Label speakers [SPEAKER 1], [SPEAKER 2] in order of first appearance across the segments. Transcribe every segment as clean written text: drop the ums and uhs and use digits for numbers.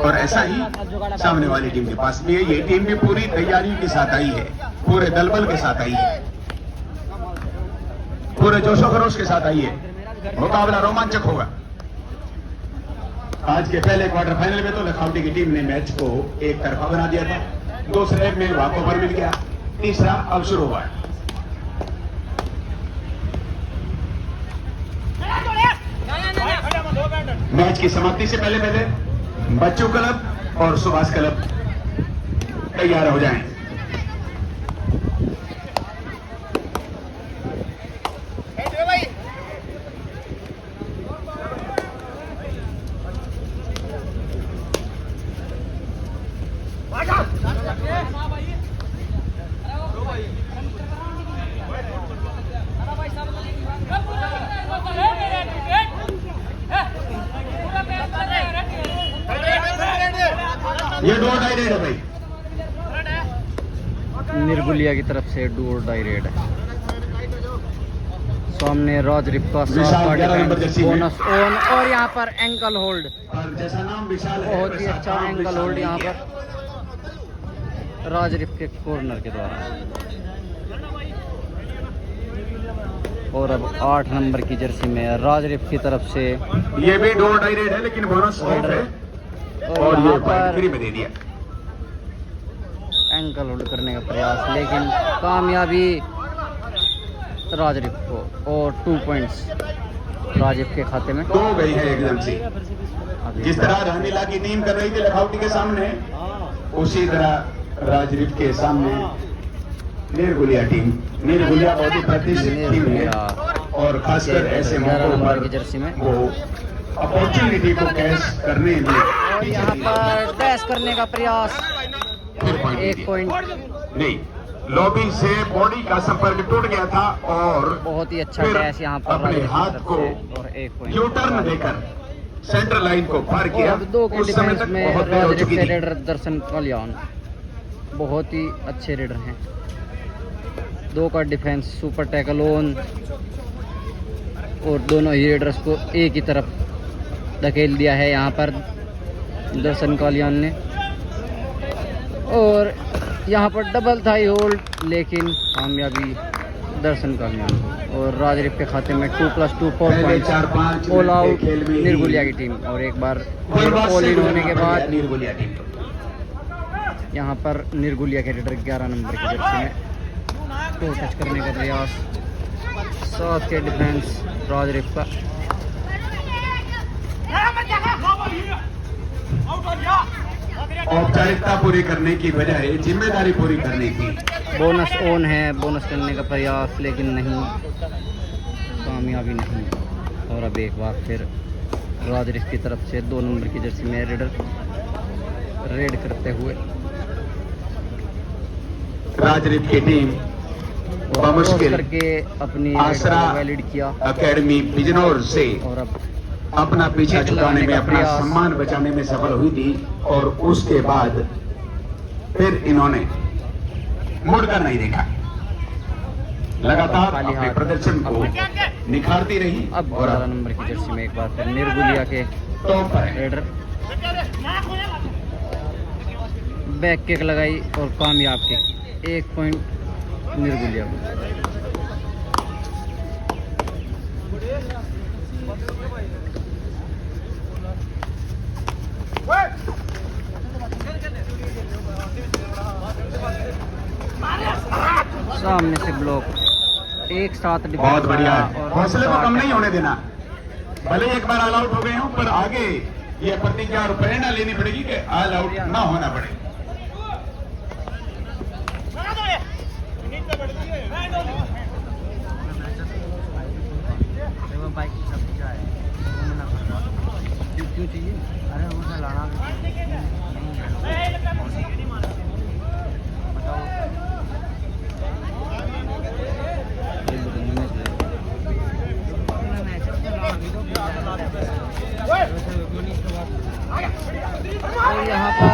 [SPEAKER 1] और ऐसा ही सामने वाली टीम के पास भी है। ये टीम भी पूरी तैयारी के साथ आई है, पूरे दलबल के साथ आई है, पूरे जोशो खरोश के साथ आई है। मुकाबला रोमांचक होगा। आज के पहले क्वार्टर फाइनल में तो लखनऊ की टीम ने मैच को एक तरफा बना दिया था, दूसरे में वाको पर मिल गया, तीसरा अब शुरू हुआ है। मैच की समाप्ति से पहले पहले बच्चू क्लब और सुभाष क्लब तैयार हो जाएं। ये डू और डाई रेड है भाई।
[SPEAKER 2] निर्गुलिया की तरफ से डू और डाई रेड है। सामने राजरिप का बोनस ऑन और यहाँ पर एंकल होल्ड,
[SPEAKER 1] जैसा नाम विशाल है,
[SPEAKER 2] बहुत ही अच्छा एंकल होल्ड यहाँ पर राजरिप के कॉर्नर के द्वारा। और अब 8 नंबर की जर्सी में राजरिप की तरफ से
[SPEAKER 1] ये भी डू और डाई रेड है, लेकिन बोनस ऑफ है और ये फ्री में दे दिया।
[SPEAKER 2] एंकल होल्ड करने का प्रयास, लेकिन कामयाबी राजरिप को और 2 पॉइंट्स राजरिप के खाते में
[SPEAKER 1] तो गई है एकदम से। जिस तरह रहनीला की टीम कर रही थी लखनऊ के सामने, उसी तरह राजरिप के सामने निर्गुलिया टीम, निर्गुलिया बहुत ही प्रतिष्ठित टीम है और खासकर ऐसे मौकों पर
[SPEAKER 2] जर्सी में
[SPEAKER 1] वो अपॉर्चुनिटी को कैच करने में
[SPEAKER 2] और यहाँ पर डैश करने का प्रयास, 1 पॉइंट
[SPEAKER 1] नहीं, लॉबी से बॉडी का संपर्क टूट गया था और
[SPEAKER 2] बहुत ही अच्छा डैश यहाँ पर
[SPEAKER 1] अपने हाथ को
[SPEAKER 2] और 1 पॉइंट
[SPEAKER 1] यू टर्न देकर सेंटर लाइन को पार किया।
[SPEAKER 2] और 2 के
[SPEAKER 1] उस समय
[SPEAKER 2] डिफेंस
[SPEAKER 1] तक
[SPEAKER 2] में
[SPEAKER 1] बहुत देर हो
[SPEAKER 2] राजरिप
[SPEAKER 1] चुकी
[SPEAKER 2] के
[SPEAKER 1] थी।
[SPEAKER 2] रेडर दर्शन कल्याण बहुत ही अच्छे रेडर हैं। 2 का डिफेंस सुपर टैकल ऑन और दोनों ही रेडर्स को एक ही तरफ धकेल दिया है यहाँ पर दर्शन कल्याण ने। और यहाँ पर डबल थाई होल्ड, लेकिन कामयाबी दर्शन कल्याण और राजरिप के खाते में 2+2 4 पॉइंट ऑल आउट निर्गुलिया की टीम। और एक बार ऑल इन होने के बाद
[SPEAKER 1] निर्गुलिया टीम
[SPEAKER 2] यहाँ पर निर्गुलिया के रेडर 11 नंबर की जर्सी में टो टच करने का प्रयास, 7 के डिफेंस राजरिप का।
[SPEAKER 1] औपचारिकता पूरी करने की बजाय जिम्मेदारी पूरी करने की।
[SPEAKER 2] बोनस ऑन है, बोनस करने का प्रयास, लेकिन नहीं, कामयाबी नहीं। और अब एक बार फिर राजरिप की तरफ से 2 नंबर की जर्सी में रेडर रेड करते हुए
[SPEAKER 1] राजरिप की टीम बमुश्किल
[SPEAKER 2] करके अपनी
[SPEAKER 1] आसरा
[SPEAKER 2] वैलिड किया
[SPEAKER 1] अकेडमी बिजनौर से
[SPEAKER 2] और अब
[SPEAKER 1] अपना पीछा छुड़ाने में, अपना सम्मान बचाने में सफल हुई थी। और उसके बाद फिर इन्होंने मुड़कर नहीं देखा, लगातार अपने प्रदर्शन को निखारती रही।
[SPEAKER 2] अब
[SPEAKER 1] और
[SPEAKER 2] 12 नंबर की जर्सी में एक बार फिर निर्गुलिया के
[SPEAKER 1] टॉप पर है।
[SPEAKER 2] रेडर बैक किक लगाई और कामयाब किक, 1 पॉइंट निर्गुलिया को। सामने से ब्लॉक, एक साथ
[SPEAKER 1] बहुत बढ़िया,
[SPEAKER 2] और
[SPEAKER 1] हौसले को कम नहीं होने देना। भले एक बार ऑल आउट हो गए हो, पर आगे ये प्रतिज्ञा और प्रेरणा लेनी पड़ेगी कि ऑल आउट ना होना पड़े।
[SPEAKER 2] क्यों चाहिए? अरे वो लाना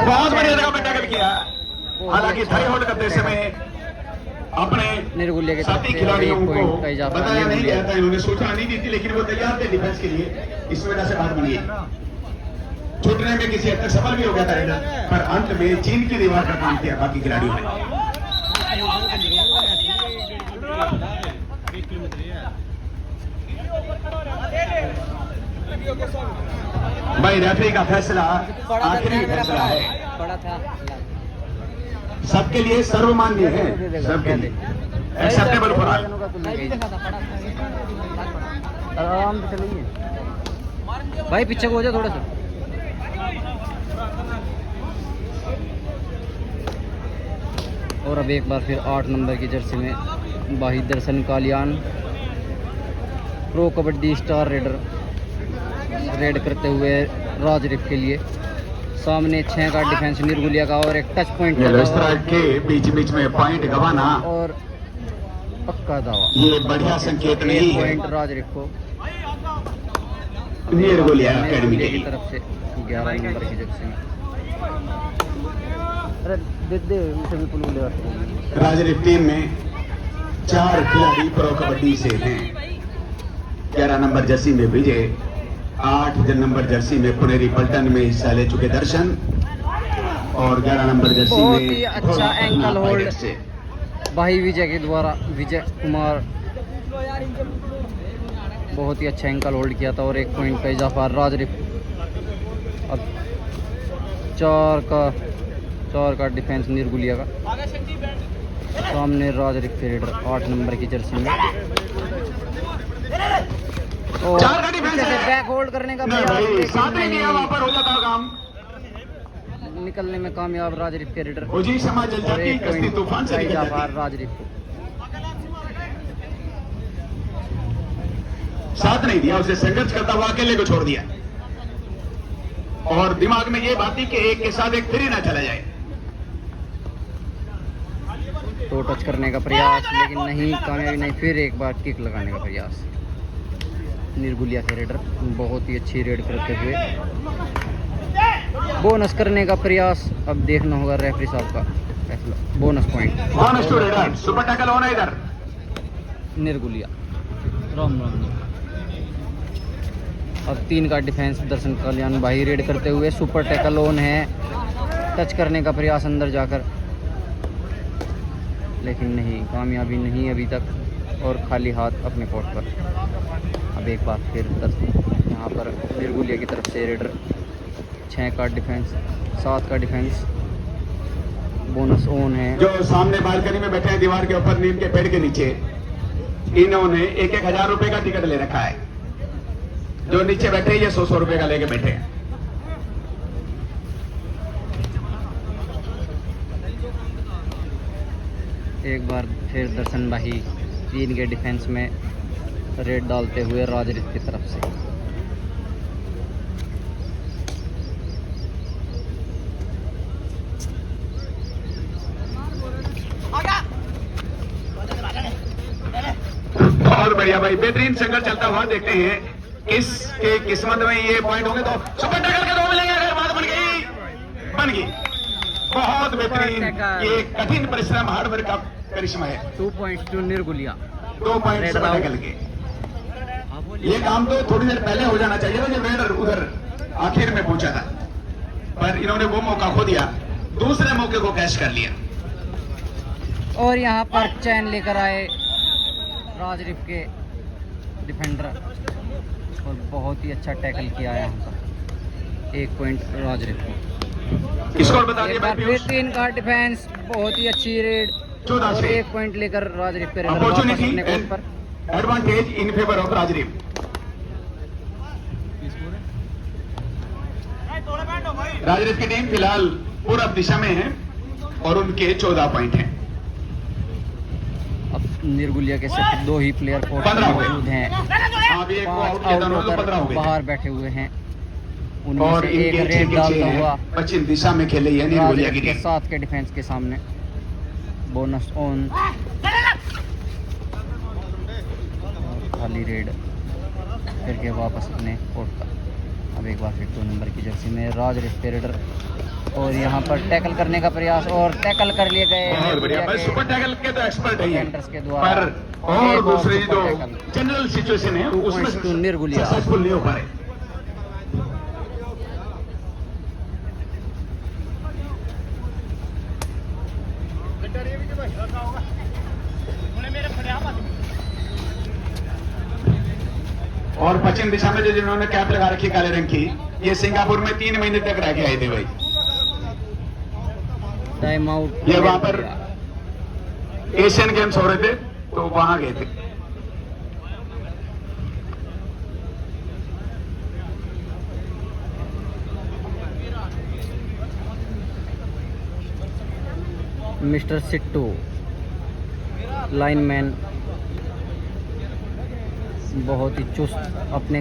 [SPEAKER 1] बहुत बढ़िया जगह पे टैकल किया। हालांकि थाई होल्ड करते समय अपने
[SPEAKER 2] निर्गुलिया के
[SPEAKER 1] साथी खिलाड़ियों को बताया नहीं गया था, इन्होंने सूचना नहीं दी थी, लेकिन वो तैयार थे डिफेंस के लिए। इस वजह से बात बनी है। छूटने में किसी हद तक सफल भी हो गया था रेडर, पर अंत में चीन की दीवार का काम किया बाकी खिलाड़ियों ने। भाई रेफरी का फैसला आखिरी फैसला है,
[SPEAKER 2] बड़ा था
[SPEAKER 1] सबके लिए सर्वमान्य है, सबके लिए एक्सेप्टेबल फॉर ऑल।
[SPEAKER 2] आराम से चलिए भाई, पीछे को हो जाओ थोड़ा सा। और अब एक बार फिर 8 नंबर की जर्सी में भाई Darshan Kaliyan pro kabaddi star raider raid करते हुए राजरिफ के लिए। सामने 6 का डिफेंस निर्गुलिया का और एक टच पॉइंट
[SPEAKER 1] इस तरह के बीच बीच में पॉइंट गवाना
[SPEAKER 2] और पक्का दावा,
[SPEAKER 1] ये बढ़िया संकेत नहीं है
[SPEAKER 2] पॉइंट राजरिफ को
[SPEAKER 1] निर्गुलिया एकेडमी के
[SPEAKER 2] की
[SPEAKER 1] लिए।
[SPEAKER 2] तरफ से 11 नंबर की जर्सी में। अरे दे दे उसे भी पुल ले आते।
[SPEAKER 1] राजरिफ टीम में 4 खिलाड़ी प्रो कबड्डी से हैं। 11 नंबर जर्सी में विजय, 8 नंबर जर्सी में पुनेरी पलटन में हिस्सा ले चुके दर्शन, और 11 नंबर जर्सी
[SPEAKER 2] बहुत
[SPEAKER 1] में
[SPEAKER 2] ही अच्छा एंकल होल्ड
[SPEAKER 1] से
[SPEAKER 2] भाई विजय के द्वारा, विजय कुमार बहुत ही अच्छा एंकल होल्ड किया था और 1 पॉइंट का इजाफा राजरिफ। अब 4 का डिफेंस निर्गुलिया का। सामने राजरिफ के रेडर 8 नंबर की जर्सी में, और
[SPEAKER 1] 4 का डिफेंस है।
[SPEAKER 2] बैक होल्ड करने का
[SPEAKER 1] नहीं
[SPEAKER 2] प्रयास,
[SPEAKER 1] भाई,
[SPEAKER 2] लेकिन
[SPEAKER 1] साथ ही नहीं, वहां पर हो जाता काम।
[SPEAKER 2] निकलने में कामयाब राजरिफ के रेडर
[SPEAKER 1] फौजी समाज जल
[SPEAKER 2] और
[SPEAKER 1] जाती,
[SPEAKER 2] 1
[SPEAKER 1] कश्ती
[SPEAKER 2] पॉइंट
[SPEAKER 1] तूफान से
[SPEAKER 2] का
[SPEAKER 1] निकल
[SPEAKER 2] इजाफा
[SPEAKER 1] जाती।
[SPEAKER 2] राजरिफ को।
[SPEAKER 1] साथ नहीं दिया, उसे संघर्ष करता हुआ अकेले को छोड़ दिया, और दिमाग में ये बात थी कि एक के साथ एक फिर ही ना चला जाए।
[SPEAKER 2] तो टच करने का प्रयास, लेकिन नहीं, कामयाबी नहीं। फिर एक बार किक लगाने का प्रयास निर्गुलिया के रेडर, बहुत ही अच्छी रेड करते हुए बोनस करने का प्रयास। अब देखना होगा रेफरी साहब का फैसला। Bonus point
[SPEAKER 1] bonus to raider, super tackle होना इधर।
[SPEAKER 2] निर्गुलिया। राम राम। अब 3 का डिफेंस दर्शन कल्याण भाई रेड करते हुए, सुपर टैकल ऑन है, टच करने का प्रयास अंदर जाकर, लेकिन नहीं, कामयाबी नहीं अभी तक, और खाली हाथ अपने कोर्ट पर। अब एक बार फिर यहाँ पर निर्गुलिया की तरफ से रेडर 6 का डिफेंस, 7 का डिफेंस, बोनस ऑन है।
[SPEAKER 1] जो सामने बालकनी में बैठे हैं दीवार के ऊपर नीम के पेड़ के नीचे, इन्होंने 1,000 रुपए का टिकट ले रखा है। जो नीचे बैठे हैं ये 100 रुपए का लेके बैठे हैं।
[SPEAKER 2] एक बार फिर दर्शन भाई 3 के डिफेंस में रेड डालते हुए राजरिफ की तरफ से।
[SPEAKER 1] बहुत बढ़िया भाई, बेहतरीन संघर्ष चलता हुआ देखते हैं किसके किस्मत में ये पॉइंट होंगे। तो सुपर टैकल के 2 मिलेंगे, अगर बात बन गई। बहुत बेहतरीन, ये कठिन परिश्रम हार्डवर्क का करिश्मा है।
[SPEAKER 2] 2 पॉइंट्स टू निर्गुलिया।
[SPEAKER 1] 2 पॉइंट सुपर टैकल के। ये काम तो थोड़ी देर पहले हो जाना चाहिए था, जब रेडर उधर आखिर में पहुंचा था, पर इन्होंने वो मौका खो दिया, दूसरे मौके को कैश कर लिया।
[SPEAKER 2] और यहाँ पर चैन लेकर आए राजरिफ के डिफेंडर, और बहुत ही अच्छा टैकल किया यहाँ पर। 1 पॉइंट राजरिफ को।
[SPEAKER 1] स्कोर बता दिए
[SPEAKER 2] एक
[SPEAKER 1] भाई
[SPEAKER 2] बार फिर
[SPEAKER 1] पीयूष।
[SPEAKER 2] 3 का डिफेंस, बहुत ही अच्छी रेड,
[SPEAKER 1] 14
[SPEAKER 2] और
[SPEAKER 1] से
[SPEAKER 2] 1 पॉइंट लेकर राजरिफ के रेडर वापस
[SPEAKER 1] अपॉर्चुनिटी
[SPEAKER 2] अपने कोर्ट पर।
[SPEAKER 1] एडवांटेज इन फेवर ऑफ राजरीफ। राजरीफ की टीम फिलहाल पूरब दिशा में है और उनके 14 पॉइंट हैं।
[SPEAKER 2] अब निर्गुलिया के सिर्फ 2 ही प्लेयर कोर्ट
[SPEAKER 1] 15
[SPEAKER 2] पर
[SPEAKER 1] हुए।
[SPEAKER 2] मौजूद हैं।
[SPEAKER 1] अभी एक को
[SPEAKER 2] 5
[SPEAKER 1] आउट किया था,
[SPEAKER 2] आउट
[SPEAKER 1] तो 15 हो
[SPEAKER 2] होकर
[SPEAKER 1] गए
[SPEAKER 2] बाहर बैठे हुए हैं। उनमें
[SPEAKER 1] और
[SPEAKER 2] से एक
[SPEAKER 1] इनके
[SPEAKER 2] रेड
[SPEAKER 1] 6
[SPEAKER 2] डालता हुआ
[SPEAKER 1] पश्चिम दिशा में खेले ये निर्गुलिया की
[SPEAKER 2] के
[SPEAKER 1] टीम।
[SPEAKER 2] 7 के डिफेंस के सामने। बोनस ऑन, खाली रेड करके वापस अपने कोर्ट पर। अब एक बार फिर 2 नंबर की जर्सी में राजरिफ के रेडर, और यहाँ पर टैकल करने का प्रयास, और टैकल कर लिए गए
[SPEAKER 1] बहुत बढ़िया भाई, सुपर टैकल के तो एक्सपर्ट है ये।
[SPEAKER 2] डिफेंडर्स के द्वारा।
[SPEAKER 1] पर और
[SPEAKER 2] एक
[SPEAKER 1] दूसरी
[SPEAKER 2] सुपर
[SPEAKER 1] जो
[SPEAKER 2] टैकल।
[SPEAKER 1] जनरल सिचुएशन है
[SPEAKER 2] 2
[SPEAKER 1] उसमें
[SPEAKER 2] points to निर्गुलिया।
[SPEAKER 1] सक्सेसफुल नहीं हो पा रहे। और पश्चिम दिशा में जो जिन्होंने कैप लगा रखी काले रंग की, ये सिंगापुर में 3 महीने तक रह के आए थे भाई।
[SPEAKER 2] Time out.
[SPEAKER 1] ये वहां पर एशियन गेम्स हो रहे थे तो वहां गए थे।
[SPEAKER 2] मिस्टर सिट्टू लाइनमैन बहुत ही चुस्त अपने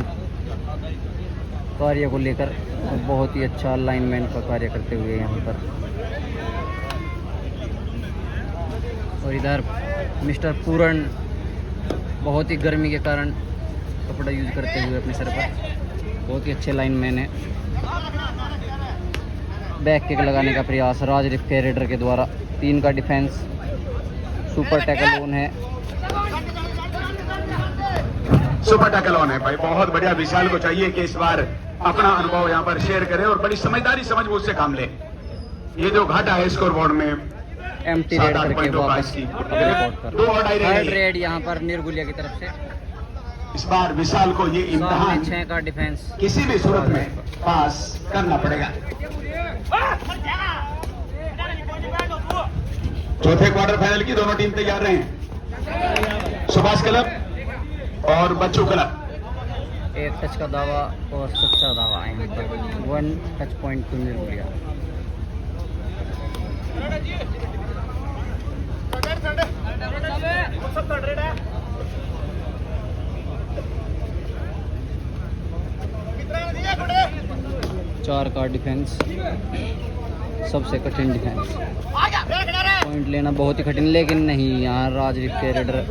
[SPEAKER 2] कार्य को लेकर और बहुत ही अच्छा लाइनमैन का कार्य करते हुए यहाँ पर। और इधर मिस्टर पूरन बहुत ही गर्मी के कारण कपड़ा यूज करते हुए अपने सर पर, बहुत ही अच्छे लाइनमैन है। बैक किक लगाने का प्रयास राज रिफ्के रेडर के द्वारा। 3 का डिफेंस, सुपर टैकल ऑन है।
[SPEAKER 1] सुपर टैकल ऑन है भाई, बहुत बढ़िया। विशाल को चाहिए कि इस बार अपना अनुभव यहाँ पर शेयर करे और बड़ी समझदारी समझ वो उससे काम ले। ये जो घाटा है स्कोर बोर्ड में
[SPEAKER 2] एम्प्टी रेड करके वापस थर्ड रेड यहाँ पर निर्गुलिया की तरफ से।
[SPEAKER 1] इस बार विशाल को ये इम्तिहान
[SPEAKER 2] 6 का डिफेंस
[SPEAKER 1] किसी भी सूरत में पास करना पड़ेगा। चौथे क्वार्टर फाइनल की दोनों टीम तैयार रहे। सुभाष क्लब और बच्चू क्लब।
[SPEAKER 2] 1 टच का दावा और सच्चा दावा यहाँ पर। 1 टच पॉइंट टू निर्गुलिया। चार का डिफेंस, सबसे कठिन डिफेंस। पॉइंट लेना बहुत ही कठिन, लेकिन नहीं, यहाँ राज रिफ्के रेडर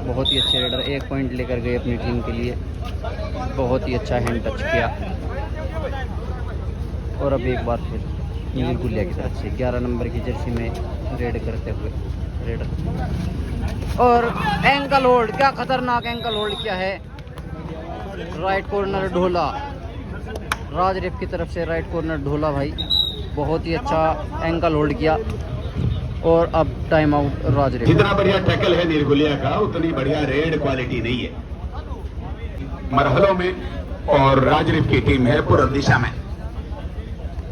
[SPEAKER 2] बहुत ही अच्छे रेडर 1 पॉइंट लेकर गए अपनी टीम के लिए। बहुत ही अच्छा हैंड टच किया। और अब एक बार फिर निर्गुलिया की तरफ से 11 नंबर की जर्सी में रेड करते हुए रेडर। और एंकल होल्ड, क्या खतरनाक एंकल होल्ड किया है। राइट कॉर्नर ढोला राज रिफ की तरफ से। राइट कॉर्नर ढोला भाई, बहुत ही अच्छा एंकल होल्ड किया। और अब टाइम आउट राज रिफ।
[SPEAKER 1] जितना बढ़िया टैकल है निर्गुलिया का, उतनी बढ़िया रेड क्वालिटी नहीं है मरहलों में। और राज रिफ की टीम है पूर्व दिशा में।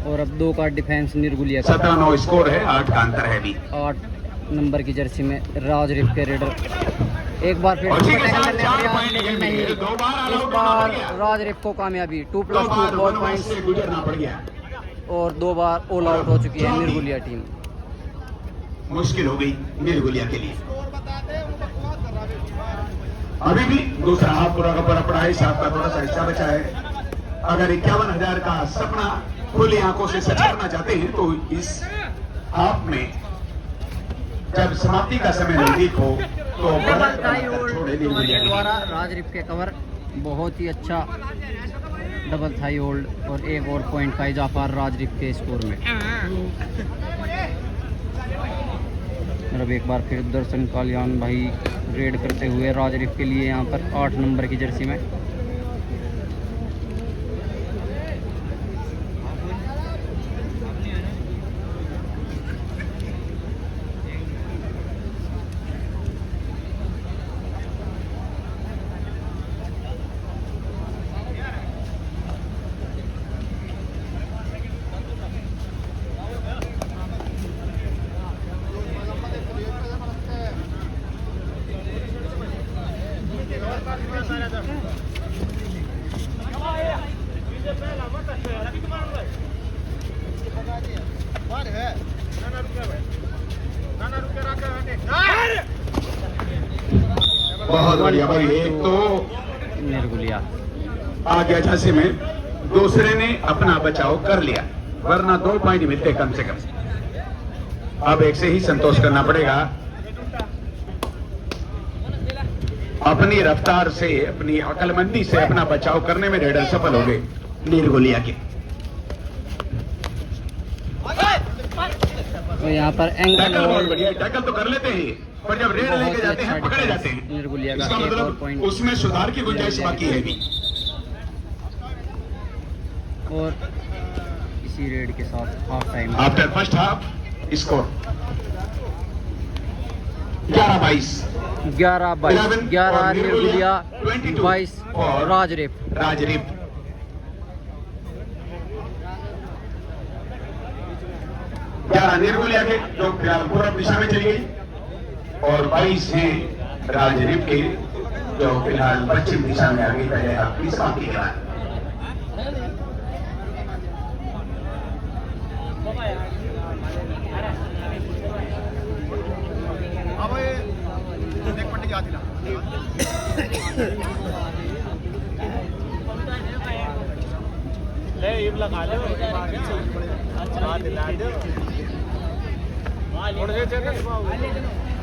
[SPEAKER 2] और अब 2 का डिफेंस निर्गुलिया का।
[SPEAKER 1] 17-9 स्कोर है, 8 का अंतर है भी।
[SPEAKER 2] 8 नंबर की जर्सी में राज रिफ के रेडर एक बार फिर इस बार राज रिफ को कामयाबी। 2+2 4 पॉइंट्स
[SPEAKER 1] गुजरना पड़ गया
[SPEAKER 2] और 2 बार ऑल आउट हो चुकी है निर्गुलिया टीम।
[SPEAKER 1] मुश्किल हो गई निर्गुलिया के लिए। अभी भी दूसरा हाफ पूरा का पूरा पड़ा है। साफ का थोड़ा सा हिस्सा बचा है। अगर 51,000 का सपना खुली आंखों से सच करना चाहते हैं तो इस हाफ में जब समाप्ति का समय नजदीक हो तो
[SPEAKER 2] द्वारा राज रिफ के कवर बहुत ही अच्छा डबल थाई होल्ड और 1 और पॉइंट का इजाफा राज रिफ के स्कोर में। और अब एक बार फिर दर्शन कालियान भाई रेड करते हुए राज रिफ के लिए यहाँ पर 8 नंबर की जर्सी में।
[SPEAKER 1] बहुत बढ़िया भाई। एक तो
[SPEAKER 2] निर्गुलिया
[SPEAKER 1] आ गया झांसी में, दूसरे ने अपना बचाव कर लिया, वरना 2 पॉइंट मिलते कम से कम। अब एक से ही संतोष करना पड़ेगा। अपनी रफ्तार से, अपनी अकलमंदी से अपना बचाव करने में रेडर सफल हो गए निर्गुलिया के।
[SPEAKER 2] तो यहाँ पर एंकल
[SPEAKER 1] बहुत बढ़िया टैकल तो कर लेते हैं, पर जब रेड लेके जाते हैं, पकड़े जाते हैं,
[SPEAKER 2] निर्गुलिया का
[SPEAKER 1] इसका
[SPEAKER 2] 1 और
[SPEAKER 1] मतलब
[SPEAKER 2] पॉइंट
[SPEAKER 1] उसमें सुधार की गुंजाइश बाकी है भी।
[SPEAKER 2] और इसी रेड के साथ half time
[SPEAKER 1] after first half score 11-22
[SPEAKER 2] 11-22, 11 निर्गुलिया, 22
[SPEAKER 1] और
[SPEAKER 2] राजरिप।
[SPEAKER 1] राजरिप। निर्गुलिया के जो फिलहाल पूर्व दिशा में चली गई और 22 हैं राजरिप के जो फिलहाल पश्चिम दिशा में आगे पहले आपकी समाप्ति के बाद।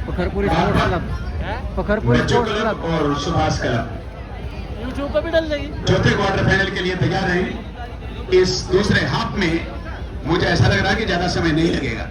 [SPEAKER 2] पखरपुरी स्पोर्ट्स क्लब, पखरपुरी स्पोर्ट्स क्लब
[SPEAKER 1] और सुभाष क्लब
[SPEAKER 2] यूट्यूब पर भी डल जाएगी।
[SPEAKER 1] चौथे क्वार्टर फाइनल के लिए तैयार हैं। इस दूसरे हाफ में मुझे ऐसा लग रहा है कि ज्यादा समय नहीं लगेगा।